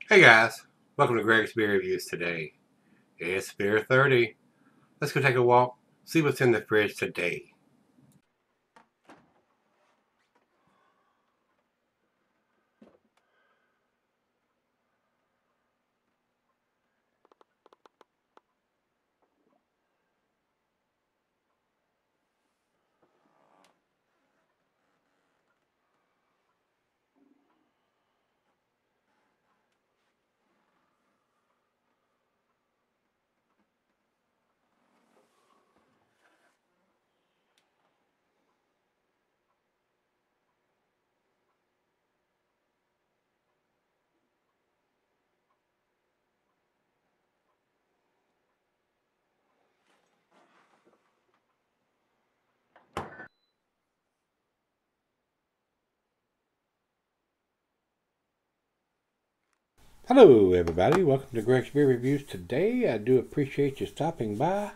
Hey guys, welcome to Gregsbeerreviews today. It's beer 30. Let's go take a walk, see what's in the fridge today. Hello everybody, welcome to Gregsbeerreviews today. I do appreciate you stopping by.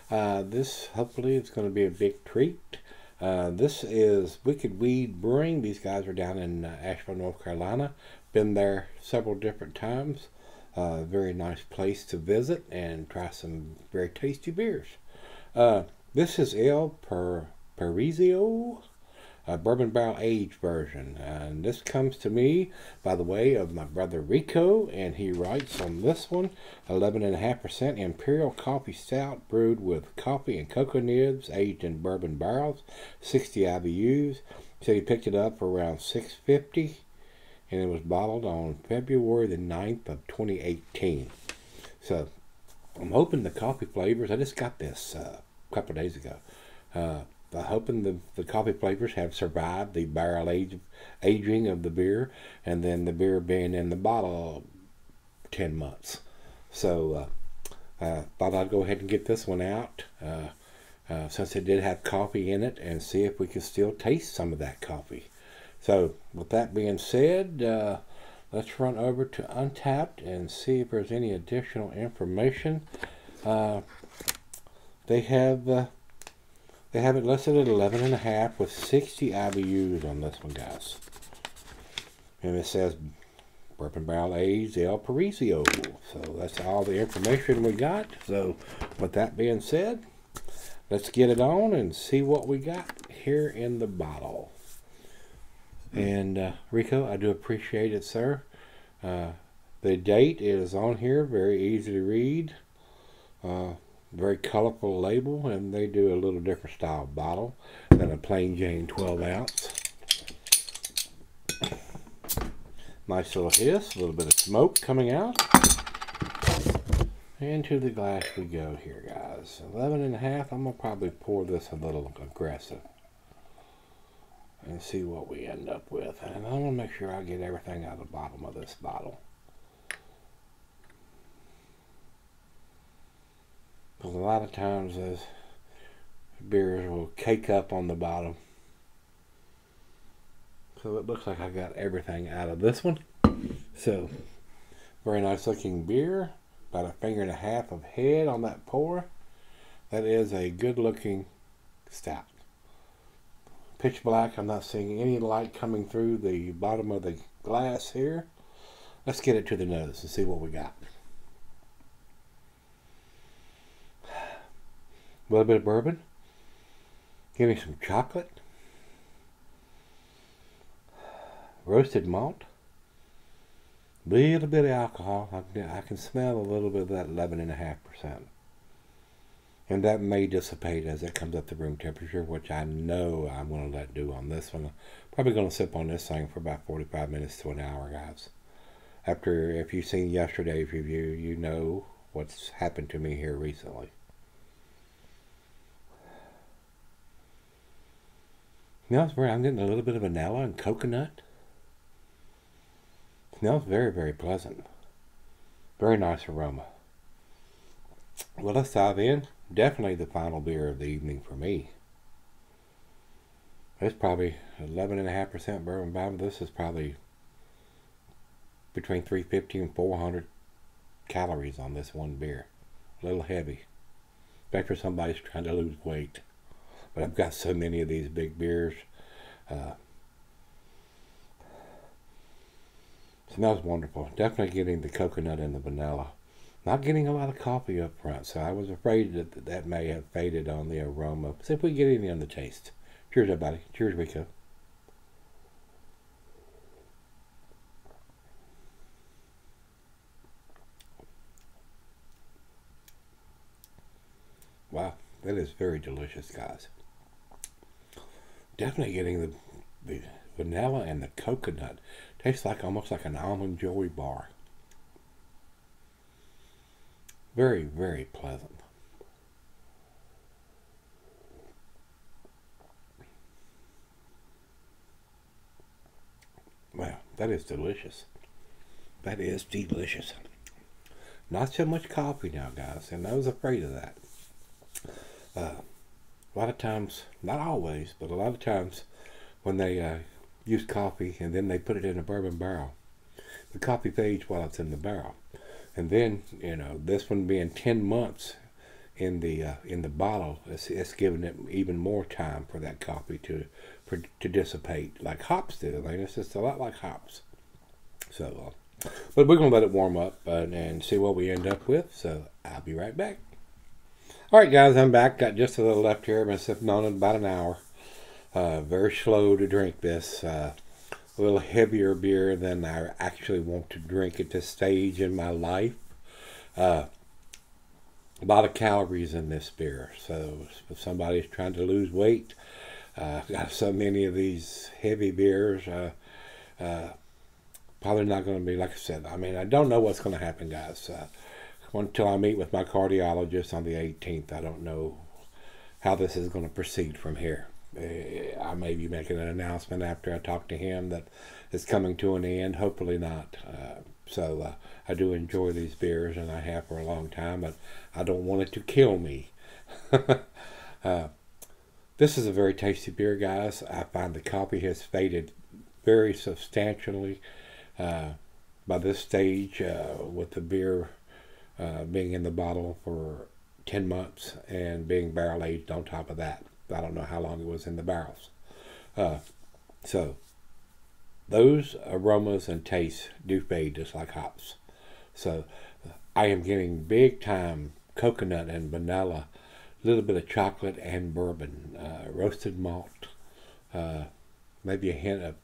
This hopefully is going to be a big treat. This is Wicked Weed Brewing. These guys are down in Asheville, North Carolina. Been there several different times. Very nice place to visit and try some very tasty beers. This is Paraiso a bourbon barrel aged version, and this comes to me by the way of my brother Rico, and he writes on this one 11.5% Imperial Coffee Stout brewed with coffee and cocoa nibs, aged in bourbon barrels, 60 IBUs. Said he picked it up for around $6.50, and it was bottled on February the 9th of 2018. So I'm hoping the coffee flavors, I just got this a couple days ago, I'm hoping the coffee flavors have survived the barrel aging of the beer, and then the beer being in the bottle 10 months. So thought I'd go ahead and get this one out since it did have coffee in it, and see if we can still taste some of that coffee. So with that being said, let's run over to Untappd and see if there's any additional information. They have it listed at 11.5 with 60 IBUs on this one, guys. And it says bourbon barrel aged El Paraiso. So that's all the information we got. So with that being said, let's get it on and see what we got here in the bottle. And Rico, I do appreciate it, sir. The date is on here, very easy to read. Very colorful label, and they do a little different style bottle than a plain Jane 12 ounce. Nice little hiss, a little bit of smoke coming out. Into the glass we go here, guys. 11.5. I'm gonna probably pour this a little aggressive and see what we end up with. And I'm gonna make sure I get everything out of the bottom of this bottle. Because a lot of times those beers will cake up on the bottom. So it looks like I got everything out of this one. So, very nice looking beer. About a finger and a half of head on that pour. That is a good looking stout. Pitch black. I'm not seeing any light coming through the bottom of the glass here. Let's get it to the nose and see what we got. A little bit of bourbon. Give me some chocolate. Roasted malt. A little bit of alcohol. I can smell a little bit of that 11.5%. And that may dissipate as it comes up to room temperature, which I know I'm going to let do on this one. Probably going to sip on this thing for about 45 minutes to an hour, guys. After, if you've seen yesterday's review, you know what's happened to me here recently. Smells very, I'm getting a little bit of vanilla and coconut. Smells very, very pleasant. Very nice aroma. Well, let's dive in. Definitely the final beer of the evening for me. It's probably 11.5% bourbon bottom. This is probably between 350 and 400 calories on this one beer. A little heavy. Especially for somebody's trying to lose weight. But I've got so many of these big beers. Smells wonderful. Definitely getting the coconut and the vanilla. Not getting a lot of coffee up front, so I was afraid that that may have faded on the aroma. See if we get any on the taste. Cheers, everybody. Cheers, Rico. Wow, that is very delicious, guys. Definitely getting the vanilla and the coconut. Tastes like almost like an almond joy bar. Very, very pleasant. Wow, that is delicious. That is delicious. Not so much coffee now, guys, and I was afraid of that. A lot of times, not always, but a lot of times when they use coffee and then they put it in a bourbon barrel, the coffee fades while it's in the barrel. And then, you know, this one being 10 months in the bottle, it's giving it even more time for that coffee to dissipate, like hops do. I mean, it's just a lot like hops. So, but we're gonna let it warm up and see what we end up with. So I'll be right back. All right, guys, I'm back. Got just a little left here. I've been sipping on it about an hour. Very slow to drink this. A little heavier beer than I actually want to drink at this stage in my life. A lot of calories in this beer. So if somebody's trying to lose weight, got so many of these heavy beers, probably not going to be, like I said, I mean, I don't know what's going to happen, guys. Until I meet with my cardiologist on the 18th, I don't know how this is going to proceed from here. I may be making an announcement after I talk to him that it's coming to an end. Hopefully not. So I do enjoy these beers, and I have for a long time, but I don't want it to kill me. This is a very tasty beer, guys. I find the coffee has faded very substantially by this stage with the beer being in the bottle for 10 months and being barrel aged on top of that. I don't know how long it was in the barrels. So those aromas and tastes do fade just like hops. So I am getting big time coconut and vanilla, a little bit of chocolate and bourbon, roasted malt, maybe a hint of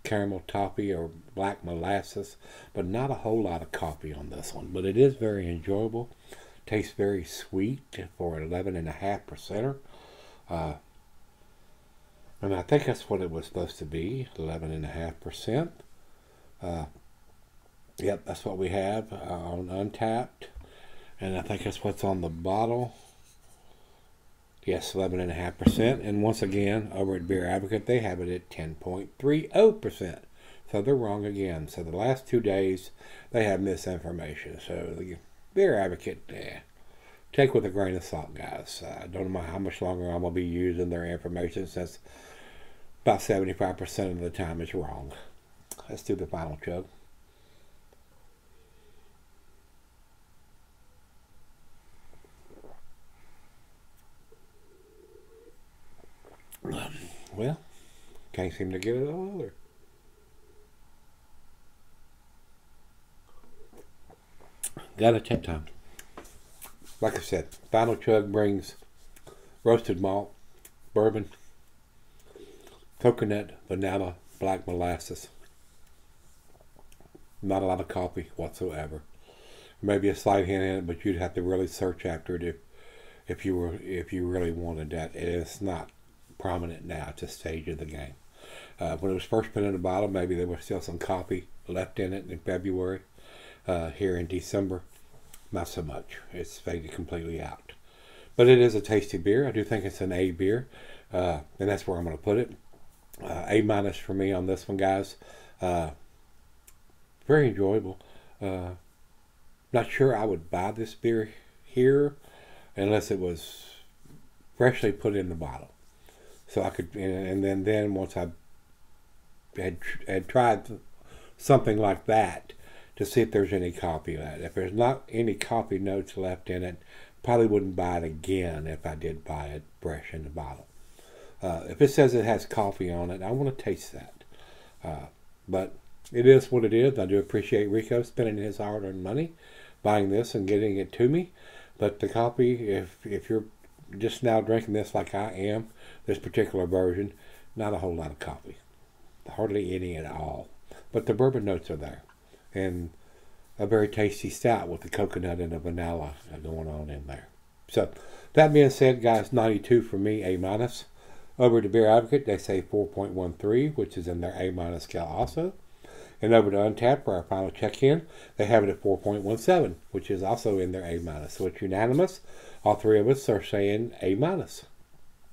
caramel toffee or black molasses, but not a whole lot of coffee on this one. But it is very enjoyable. Tastes very sweet for 11.5%. And I think that's what it was supposed to be, 11.5%. Yep, that's what we have on Untapped. And I think that's what's on the bottle. Yes, 11.5%. And once again, over at Beer Advocate, they have it at 10.30%. So they're wrong again. So the last 2 days, they have misinformation. So the Beer Advocate, take with a grain of salt, guys. I don't know how much longer I'm going to be using their information, since about 75% of the time it's wrong. Let's do the final chug. Well, can't seem to get it all over. Got a 10 time. Like I said, final chug brings roasted malt, bourbon, coconut, vanilla, black molasses. Not a lot of coffee whatsoever. Maybe a slight hint in it, but you'd have to really search after it if you really wanted that. It is not prominent now at this stage of the game. When it was first put in the bottle, maybe there was still some coffee left in it in February. Here in December, not so much. It's faded completely out. But it is a tasty beer. I do think it's an A beer, and that's where I'm going to put it. A- for me on this one, guys. Very enjoyable. Not sure I would buy this beer here unless it was freshly put in the bottle. So I could, and then once I had tried something like that to see if there's any coffee left. If there's not any coffee notes left in it, probably wouldn't buy it again if I did buy it fresh in the bottle. If it says it has coffee on it, I want to taste that. But it is what it is. I do appreciate Rico spending his hard-earned money buying this and getting it to me. But the coffee, if you're just now drinking this like I am, this particular version, not a whole lot of coffee. Hardly any at all. But the bourbon notes are there. And a very tasty stout with the coconut and the vanilla going on in there. So, that being said, guys, 92 for me, A-. Over to Beer Advocate, they say 4.13, which is in their A- scale also. And over to Untappd for our final check-in, they have it at 4.17, which is also in their A-. So it's unanimous. All three of us are saying A-,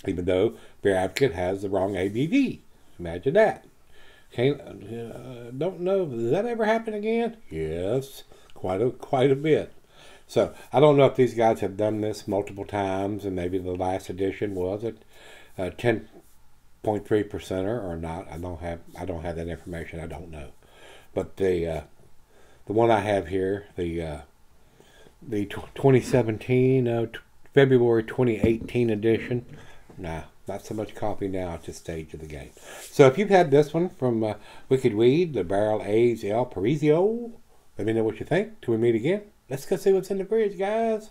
even though Beer Advocate has the wrong ABV. Imagine that. Don't know, does that ever happen again? Yes, quite a bit. So I don't know if these guys have done this multiple times, and maybe the last edition was it 10.3%er or not. I don't have that information. I don't know. But the one I have here, the 2017 February 2018 edition. Nah, not so much coffee now at this stage of the game. So if you've had this one from Wicked Weed, the Barrel Aged El Paraiso, let me know what you think. Till we meet again, let's go see what's in the fridge, guys.